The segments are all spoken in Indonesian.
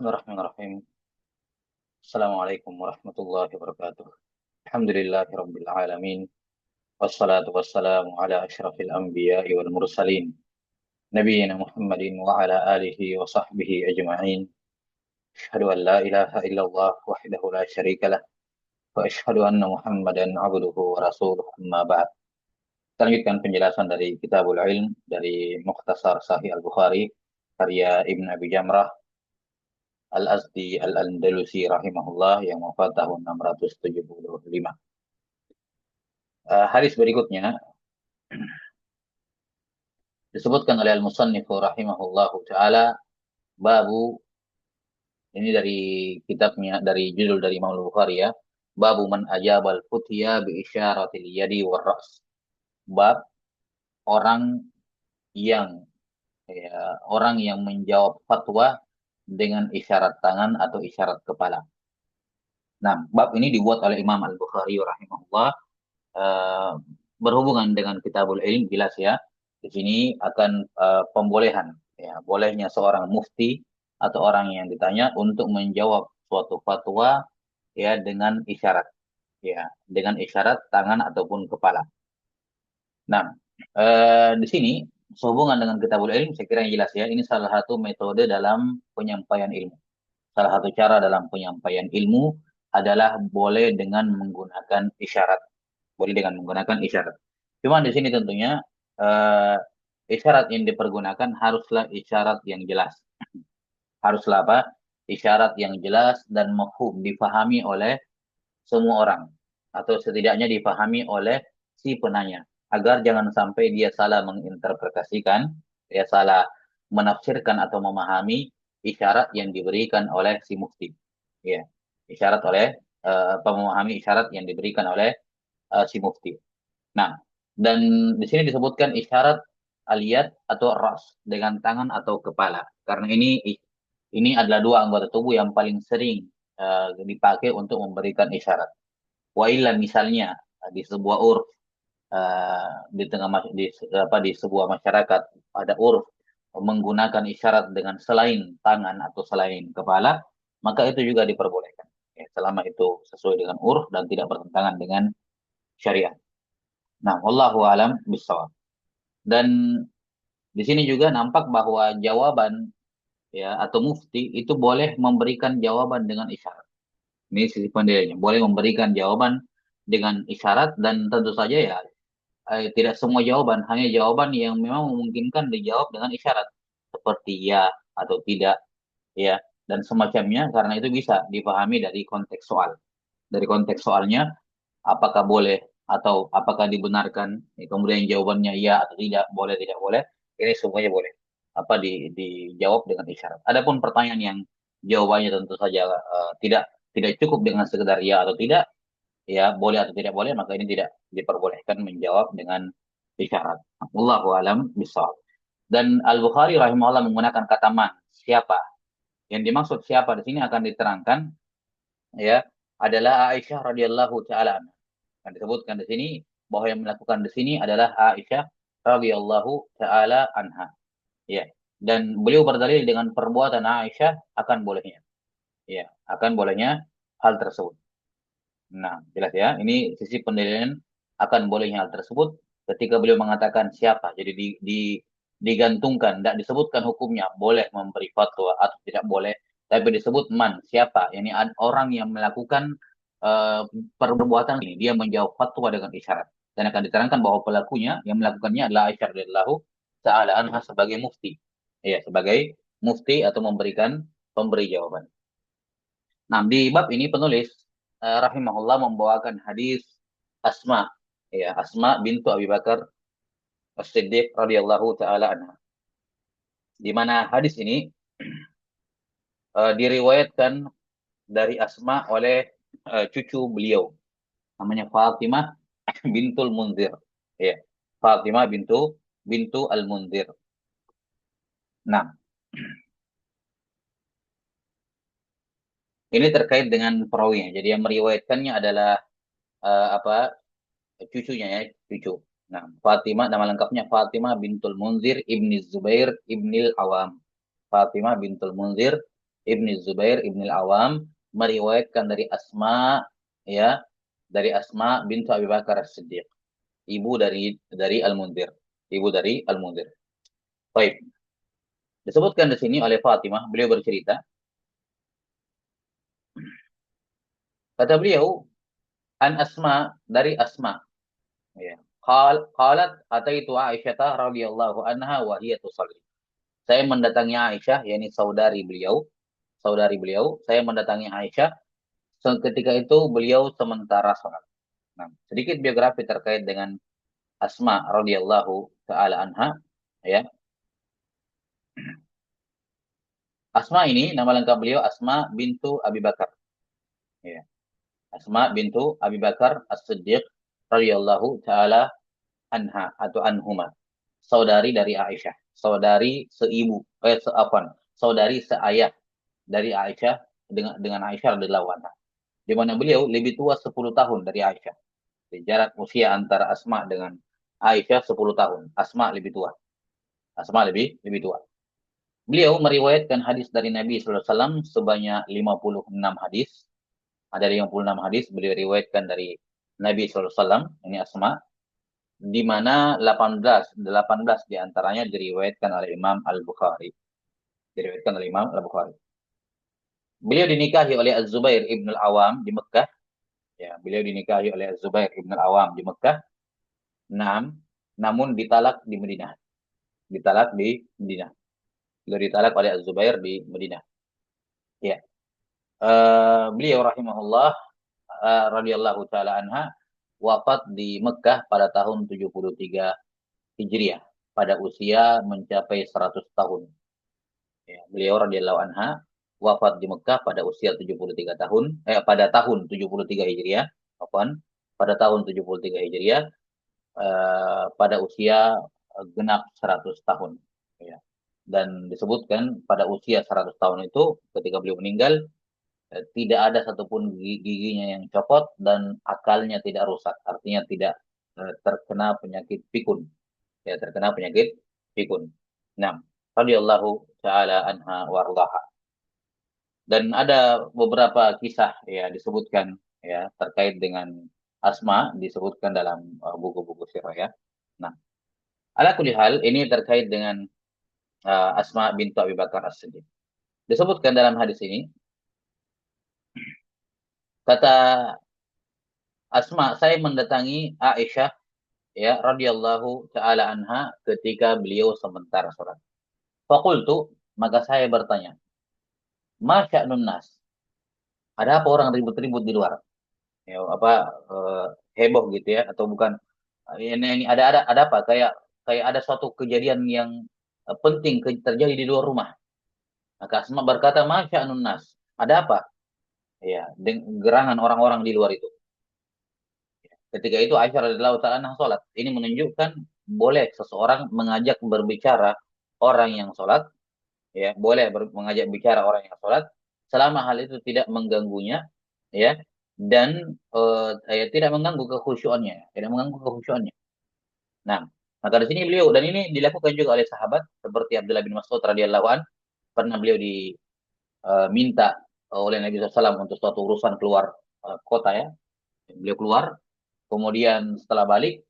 Bismillahirrahmanirrahim. Assalamualaikum warahmatullahi wabarakatuh. Alhamdulillahirabbil alamin. Wassalatu wassalamu ala asyrafil anbiya'i wal mursalin. Nabiyyina Muhammadin wa ala alihi wa sahbihi ajma'in. Asyhadu an la ilaha illallah wahdahu la syarika lah wa asyhadu anna Muhammadan abduhu wa rasuluh amma ba'd. Kita lanjutkan penjelasan dari Kitabul Ilm dari Mukhtasar Sahih Al-Bukhari karya Ibn Abi Jamrah Al-Azdi Al-Andalusi rahimahullah yang wafat tahun 675. Hadis berikutnya disebutkan oleh Al-Musannifu rahimahullahu taala babu, ini dari kitabnya, dari judul dari Imam Al-Bukhari ya, babu man ajabal futya bi isyaratil yadi war ra's. Bab orang yang orang yang menjawab fatwa dengan isyarat tangan atau isyarat kepala. Nah, bab ini dibuat oleh Imam Al-Bukhari rahimahullah, eh, berhubungan dengan Kitabul Ilm, jelas ya. Di sini akan pembolehan, ya, bolehnya seorang mufti atau orang yang ditanya untuk menjawab suatu fatwa ya dengan isyarat, ya, dengan isyarat tangan ataupun kepala. Nah, di sini sehubungan dengan Kitabul Ilm, saya kira yang jelas ya, ini salah satu metode dalam penyampaian ilmu. Salah satu cara dalam penyampaian ilmu adalah boleh dengan menggunakan isyarat. Boleh dengan menggunakan isyarat. Cuma di sini tentunya eh, isyarat yang dipergunakan haruslah isyarat yang jelas. Haruslah apa? Isyarat yang jelas dan mafhum, difahami oleh semua orang. Atau setidaknya difahami oleh si penanya. Agar jangan sampai dia salah menginterpretasikan, dia salah menafsirkan atau memahami isyarat yang diberikan oleh si mufti. Ya, isyarat oleh memahami isyarat yang diberikan oleh si mufti. Nah, dan di sini disebutkan isyarat aliyat atau ras dengan tangan atau kepala. Karena ini adalah dua anggota tubuh yang paling sering dipakai untuk memberikan isyarat. Wa illa misalnya di sebuah urf, di tengah di sebuah masyarakat ada urf menggunakan isyarat dengan selain tangan atau selain kepala, maka itu juga diperbolehkan. Ya, selama itu sesuai dengan urf dan tidak bertentangan dengan syariat. Nah, wallahu alam bisawab. Dan di sini juga nampak bahwa jawaban ya atau mufti itu boleh memberikan jawaban dengan isyarat. Ini sisi penilaiannya, boleh memberikan jawaban dengan isyarat dan tentu saja ya tidak semua jawaban, hanya jawaban yang memang memungkinkan dijawab dengan isyarat seperti ya atau tidak, ya, dan semacamnya, karena itu bisa dipahami dari konteks soal. Dari konteks soalnya apakah boleh atau apakah dibenarkan, ya, kemudian jawabannya ya atau tidak, boleh tidak boleh, ini semuanya boleh apa dijawab dengan isyarat. Adapun pertanyaan yang jawabannya tentu saja tidak cukup dengan sekedar ya atau tidak, ya boleh atau tidak boleh, maka ini tidak diperbolehkan menjawab dengan isyarat. Allahu alam bishawab. Dan Al Bukhari rahimahullah menggunakan kata man, siapa. Yang dimaksud siapa di sini akan diterangkan, ya, adalah Aisyah radhiyallahu taala anha. Yang disebutkan di sini bahwa yang melakukan di sini adalah Aisyah radhiyallahu taala anha. Ya. Dan beliau berdalil dengan perbuatan Aisyah akan bolehnya. Ya, akan bolehnya hal tersebut. Nah, jelas ya. Ini sisi pendalilan akan bolehnya hal tersebut ketika beliau mengatakan siapa. Jadi digantungkan, tidak disebutkan hukumnya boleh memberi fatwa atau tidak boleh, tapi disebut man, siapa. Yani orang yang melakukan uh, perbuatan ini, dia menjawab fatwa dengan isyarat. Dan akan diterangkan bahwa pelakunya yang melakukannya adalah Aisyah radhiyallahu taala anha sebagai mufti. Ya, sebagai mufti atau memberikan pemberi jawaban. Nah, di bab ini penulis rahimahullah membawakan hadis Asma, ya, Asma bintu Abi Bakar As-Siddiq radhiyallahu taala anha. Di mana hadis ini diriwayatkan dari Asma oleh cucu beliau, namanya Fatimah bintul Munzir. Ya, Fatimah bintu Al-Munzir. Nah, ini terkait dengan perawinya. Jadi yang meriwayatkannya adalah apa, cucunya ya, cucu. Nah, Fatimah, nama lengkapnya Fatimah bintul Munzir ibni Zubair ibnil Awam. Fatimah bintul Munzir ibni Zubair ibni Al-Awam meriwayatkan dari Asma, ya, dari Asma bintu Abi Bakar As-Siddiq, ibu dari Al-Munzir, ibu dari Al-Munzir. Baik, disebutkan di sini oleh Fatimah, beliau bercerita, kata beliau, an Asma, dari Asma, ya. Qalat ataitu Aisyah radhiyallahu anha wa hiya tusalli. Saya mendatangi Aisyah, yakni saudari beliau, saya mendatangi Aisyah ketika itu beliau sementara sholat. Nah, sedikit biografi terkait dengan Asma radhiyallahu taala anha, ya. Asma ini nama lengkap beliau Asma bintu Abi Bakar, ya. Asma bintu Abi Bakar As-Siddiq radhiyallahu taala anha atau anhuma. Saudari dari Aisyah, saudari seibu, saudari seayah dari Aisyah, dengan Aisyah radhiyallahu anha. Di mana beliau lebih tua 10 tahun dari Aisyah. Jarak usia antara Asma dengan Aisyah 10 tahun. Asma lebih tua. Asma lebih lebih tua. Beliau meriwayatkan hadis dari Nabi sallallahu alaihi wasallam sebanyak 56 hadis. Ada 56 hadis beliau riwayatkan dari Nabi sallallahu alaihi wasallam, ini Asma, di mana 18 di antaranya diriwayatkan oleh Imam Al-Bukhari. Diriwayatkan oleh Imam Al-Bukhari. Beliau dinikahi oleh Az-Zubair ibn Al-Awam di Mekah. Ya, beliau dinikahi oleh Az-Zubair ibn Al-Awam di Mekah. 6, namun ditalak di Madinah. Ditalak di Madinah. Beliau ditalak oleh Az-Zubair di Madinah. Ya. Beliau rahimahullah, radhiyallahu taala anha, wafat di Mekah pada tahun 73 Hijriah pada usia mencapai 100 tahun. Ya, beliau radhiyallahu anha wafat di Mekah pada usia 73 tahun, pada tahun 73 Hijriah, pada tahun 73 Hijriah, pada usia genap 100 tahun. Ya. Dan disebutkan pada usia 100 tahun itu ketika beliau meninggal, tidak ada satupun giginya yang copot dan akalnya tidak rusak. Artinya tidak terkena penyakit pikun. Ya, terkena penyakit pikun. Nah, radhiyallahu taala anha wardaha. Dan ada beberapa kisah ya disebutkan ya terkait dengan Asma, disebutkan dalam buku-buku sirah ya. Nah, ala kulli hal ini terkait dengan Asma bintu Abi Bakar As-Siddiq. Disebutkan dalam hadis ini, kata Asma, saya mendatangi Aisyah ya radhiyallahu taala anha ketika beliau sementara sholat. Fakultu, maka saya bertanya, Masya'nun nas? Ada apa orang ribut-ribut di luar? Ya, apa heboh gitu ya atau bukan? Ini ada apa? Kayak kayak ada suatu kejadian yang penting terjadi di luar rumah. Maka Asma berkata, Masya'nun nas? Ada apa? Ya, gerangan orang-orang di luar itu. Ketika itu Aisyah radhiyallahu taala anha salat. Ini menunjukkan boleh seseorang mengajak berbicara orang yang salat, ya, boleh mengajak bicara orang yang salat selama hal itu tidak mengganggunya, ya, dan ya, tidak mengganggu kekhusyuannya, tidak mengganggu kekhusyuannya. Nah, maka di sini beliau, dan ini dilakukan juga oleh sahabat seperti Abdullah bin Mas'ud radhiyallahu an, pernah beliau diminta oleh Nabi SAW untuk suatu urusan keluar kota ya. Beliau keluar, kemudian setelah balik,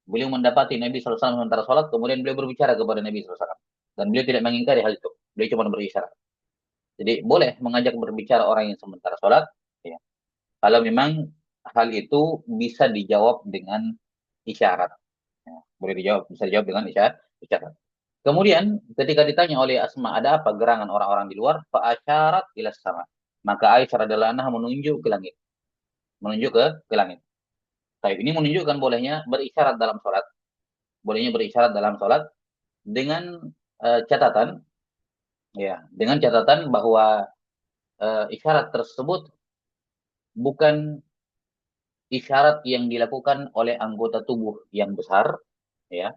beliau mendapati Nabi SAW sementara sholat, kemudian beliau berbicara kepada Nabi SAW. Dan beliau tidak mengingkari hal itu. Beliau cuma berisyarat. Jadi boleh mengajak berbicara orang yang sementara sholat, ya. Kalau memang hal itu bisa dijawab dengan isyarat. Ya, boleh dijawab, bisa dijawab dengan isyarat. Kemudian ketika ditanya oleh Asma, ada apa gerangan orang-orang di luar? Fa'asyarat ila sama. Maka Aisyah radhiyallahu anha menunjuk ke langit. Menunjuk ke langit. Baik, ini menunjukkan bolehnya berisyarat dalam sholat. Bolehnya berisyarat dalam sholat dengan catatan, ya, dengan catatan bahwa isyarat tersebut bukan isyarat yang dilakukan oleh anggota tubuh yang besar, ya,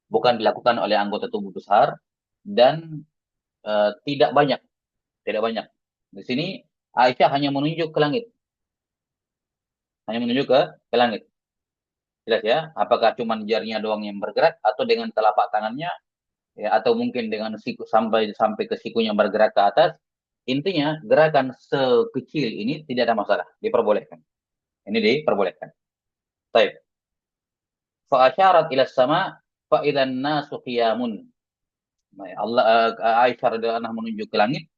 bukan dilakukan oleh anggota tubuh besar dan tidak banyak, tidak banyak. Di sini Aisyah hanya menunjuk ke langit, hanya menunjuk ke langit. Jelas ya, apakah cuma jarinya doang yang bergerak atau dengan telapak tangannya, ya, atau mungkin dengan siku sampai sampai ke sikunya bergerak ke atas, Intinya gerakan sekecil ini tidak ada masalah, diperbolehkan. Ini diperbolehkan. Baik. Fa asyarat ila sama fa idzan nasu qiyamun. Nah, Allah Aisyah radhiyallahu anha menunjuk ke langit,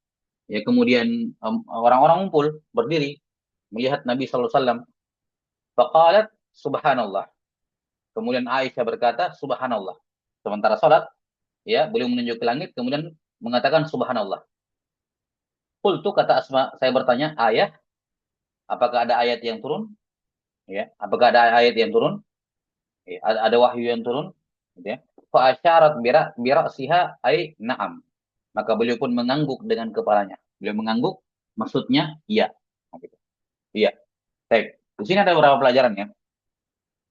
ya kemudian orang-orang ngumpul berdiri melihat Nabi sallallahu alaihi wasallam. Faqalat subhanallah. Kemudian Aisyah berkata subhanallah. Sementara salat, ya, beliau menunjuk ke langit kemudian mengatakan subhanallah. Qultu, kata Asma, saya bertanya, ayah, apakah ada ayat yang turun? Ya, apakah ada ayat yang turun? Ya, ada wahyu yang turun? Gitu ya. Fa asyarat bira'siha ay na'am. Maka beliau pun mengangguk dengan kepalanya. Beliau mengangguk, maksudnya iya. Nah, gitu. Iya. Baik. Di sini ada beberapa pelajaran ya.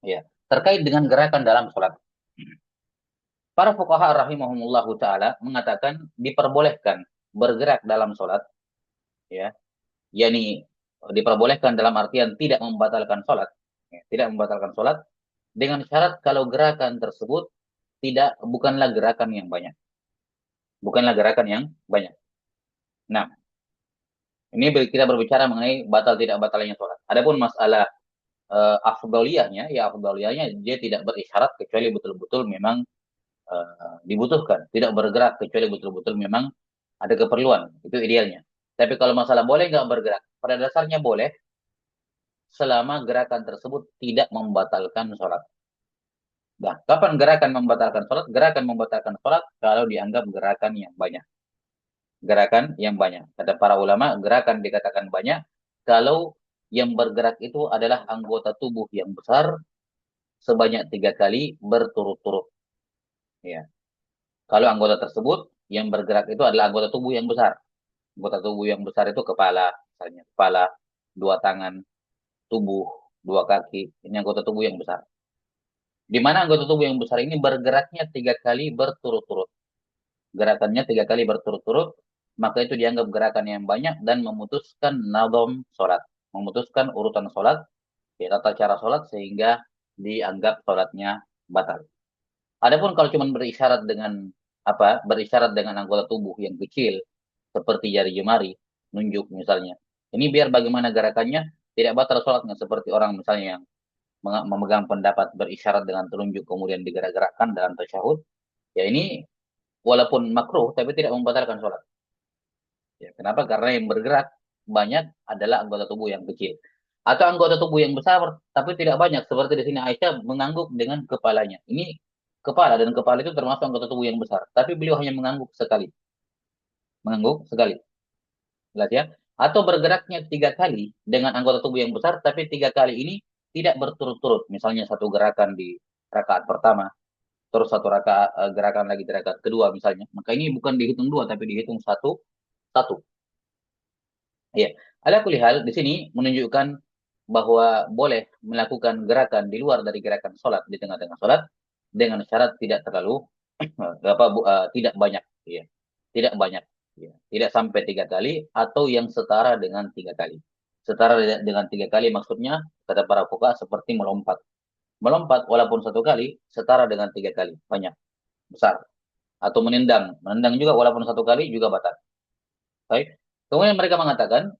Ya. Terkait dengan gerakan dalam sholat. Para fuqaha rahimahumullahu taala mengatakan diperbolehkan bergerak dalam sholat, ya, yakni diperbolehkan dalam artian tidak membatalkan sholat, ya, tidak membatalkan sholat dengan syarat kalau gerakan tersebut bukanlah gerakan yang banyak, bukanlah gerakan yang banyak. Nah, ini kita berbicara mengenai batal tidak batalnya sholat. Adapun masalah afdaliyahnya, ya afdaliyahnya dia tidak berisyarat kecuali betul-betul memang dibutuhkan, tidak bergerak kecuali betul-betul memang ada keperluan, itu idealnya. Tapi kalau masalah boleh nggak bergerak, pada dasarnya boleh selama gerakan tersebut tidak membatalkan sholat. Nah, kapan gerakan membatalkan sholat? Gerakan membatalkan sholat kalau dianggap gerakan yang banyak. Gerakan yang banyak. Kata para ulama, gerakan dikatakan banyak kalau yang bergerak itu adalah anggota tubuh yang besar sebanyak 3 kali berturut-turut. Ya. Kalau anggota tersebut yang bergerak itu adalah anggota tubuh yang besar. Anggota tubuh yang besar itu kepala, misalnya kepala, 2 tangan, tubuh, 2 kaki. Ini anggota tubuh yang besar. Di mana anggota tubuh yang besar ini bergeraknya 3 kali berturut-turut. Gerakannya 3 kali berturut-turut, maka itu dianggap gerakan yang banyak dan memutuskan nadom sholat. Memutuskan urutan sholat, ya, tata cara sholat sehingga dianggap sholatnya batal. Adapun kalau cuma berisyarat dengan berisyarat dengan anggota tubuh yang kecil seperti jari jemari, nunjuk misalnya. Ini biar bagaimana gerakannya tidak batal sholatnya seperti orang misalnya yang memegang pendapat berisyarat dengan telunjuk kemudian digerak-gerakkan dalam tasyahud. Ya ini walaupun makruh tapi tidak membatalkan sholat. Ya, kenapa? Karena yang bergerak banyak adalah anggota tubuh yang kecil. Atau anggota tubuh yang besar tapi tidak banyak seperti di sini Aisyah mengangguk dengan kepalanya. Ini kepala dan kepala itu termasuk anggota tubuh yang besar. Tapi beliau hanya mengangguk sekali. Mengangguk sekali. Jelas ya? Atau bergeraknya 3 kali dengan anggota tubuh yang besar, tapi 3 kali ini tidak berturut-turut. Misalnya satu gerakan di rakaat pertama, terus satu rakaat gerakan lagi di rakaat kedua misalnya. Maka ini bukan dihitung dua, tapi dihitung satu satu. Ya, ada kulihal di sini menunjukkan bahwa boleh melakukan gerakan di luar dari gerakan sholat di tengah-tengah sholat dengan syarat tidak terlalu tidak banyak, ya, tidak banyak, ya, tidak sampai 3 kali atau yang setara dengan 3 kali. Setara dengan 3 kali maksudnya kata para fuqaha seperti melompat, melompat walaupun 1 kali setara dengan 3 kali, banyak, besar. Atau menendang, menendang juga walaupun 1 kali juga batal. Baik. Kemudian mereka mengatakan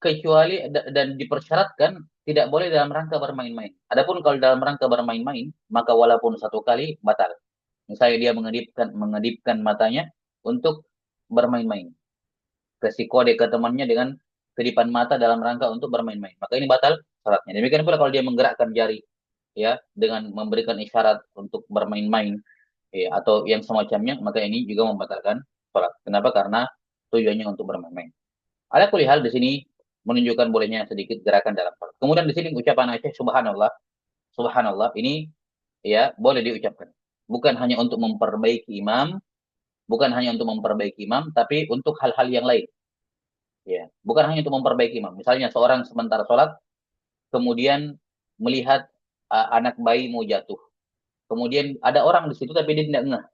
kecuali dan dipersyaratkan tidak boleh dalam rangka bermain-main. Adapun kalau dalam rangka bermain-main, maka walaupun 1 kali batal. Misalnya dia mengedipkan matanya untuk bermain-main. Kasih kode ke temannya dengan kedipan mata dalam rangka untuk bermain-main. Maka ini batal salatnya. Demikian pula kalau dia menggerakkan jari, ya, dengan memberikan isyarat untuk bermain-main, ya, atau yang semacamnya, maka ini juga membatalkan salat. Kenapa? Karena tujuannya untuk bermain-main. Ada kulihal di sini menunjukkan bolehnya sedikit gerakan dalam salat. Kemudian di sini ucapan Aisyah subhanallah, subhanallah ini ya boleh diucapkan. Bukan hanya untuk memperbaiki imam, bukan hanya untuk memperbaiki imam, tapi untuk hal-hal yang lain. Ya, bukan hanya untuk memperbaiki imam. Misalnya seorang sementara sholat, kemudian melihat anak bayi mau jatuh. Kemudian ada orang di situ tapi dia tidak ngeh.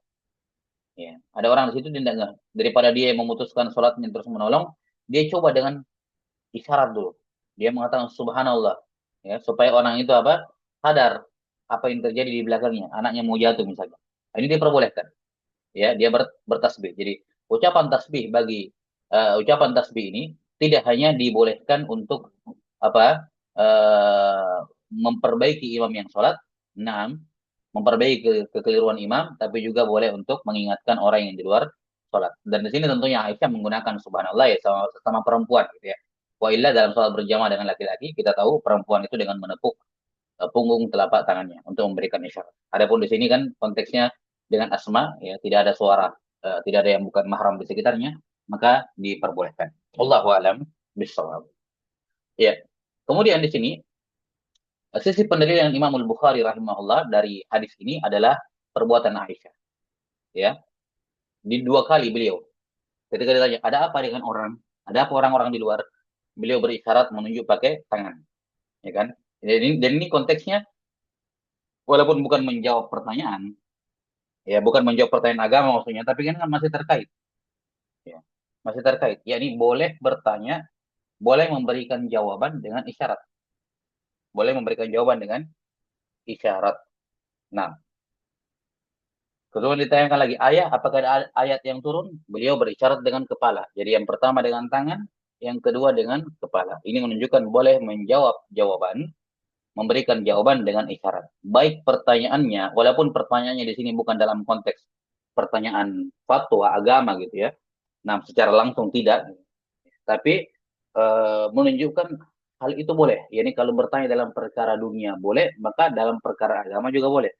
Ya, ada orang di situ dia tidak ngeh. Daripada dia memutuskan sholatnya terus menolong, dia coba dengan isyarat dulu. Dia mengatakan subhanallah, ya, supaya orang itu sadar apa yang terjadi di belakangnya. Anaknya mau jatuh misalnya. Ini diperbolehkan. Ya, dia bertasbih. Jadi ucapan tasbih bagi ucapan tasbih ini tidak hanya dibolehkan untuk apa memperbaiki imam yang sholat, nah, memperbaiki kekeliruan imam, tapi juga boleh untuk mengingatkan orang yang di luar sholat. Dan di sini tentunya Aisyah menggunakan subhanallah ya sama, sama perempuan gitu ya. Wa illa dalam sholat berjamaah dengan laki-laki, kita tahu perempuan itu dengan menepuk punggung telapak tangannya untuk memberikan isyarat. Adapun di sini kan konteksnya dengan asma ya tidak ada suara, tidak ada yang bukan mahram di sekitarnya, maka diperbolehkan. Allahu a'lam bishawab. Ya. Kemudian di sini sisi pendalilan Imam Al-Bukhari rahimahullah dari hadis ini adalah perbuatan Aisyah. Ya, di dua kali beliau ketika ditanya ada apa dengan orang, ada apa orang-orang di luar, beliau berisyarat menunjuk pakai tangan, ya kan? Dan ini konteksnya walaupun bukan menjawab pertanyaan, ya bukan menjawab pertanyaan agama maksudnya, tapi kan masih terkait, ya, masih terkait. Yakni boleh bertanya, boleh memberikan jawaban dengan isyarat, boleh memberikan jawaban dengan isyarat. Nah, kedua ditanyakan lagi, ayah, apakah ada ayat yang turun? Beliau berisyarat dengan kepala. Jadi yang pertama dengan tangan, yang kedua dengan kepala. Ini menunjukkan boleh menjawab jawaban, memberikan jawaban dengan isyarat. Baik pertanyaannya, walaupun pertanyaannya di sini bukan dalam konteks pertanyaan fatwa agama gitu ya. Nah, secara langsung tidak, tapi menunjukkan hal itu boleh. Yani kalau bertanya dalam perkara dunia boleh, maka dalam perkara agama juga boleh.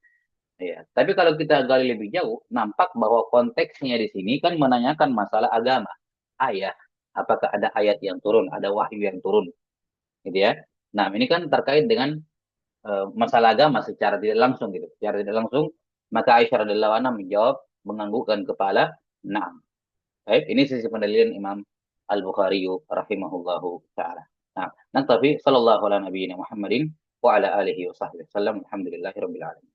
Ya, tapi kalau kita gali lebih jauh, nampak bahwa konteksnya di sini kan menanyakan masalah agama. Ayat, apakah ada ayat yang turun, ada wahyu yang turun, gitu ya. Nah, ini kan terkait dengan masalah agama secara tidak langsung gitu. Secara tidak langsung, maka Aisyah radhiyallahu anha menjawab menganggukkan kepala, nah. Baik, ini sisi pendalilan Imam Al-Bukhari rahimahullahu taala. Nah, nanti sallallahu ala nabiyina Muhammadin wa ala alihi wa sahbihi wasallam. Alhamdulillahirabbil alamin.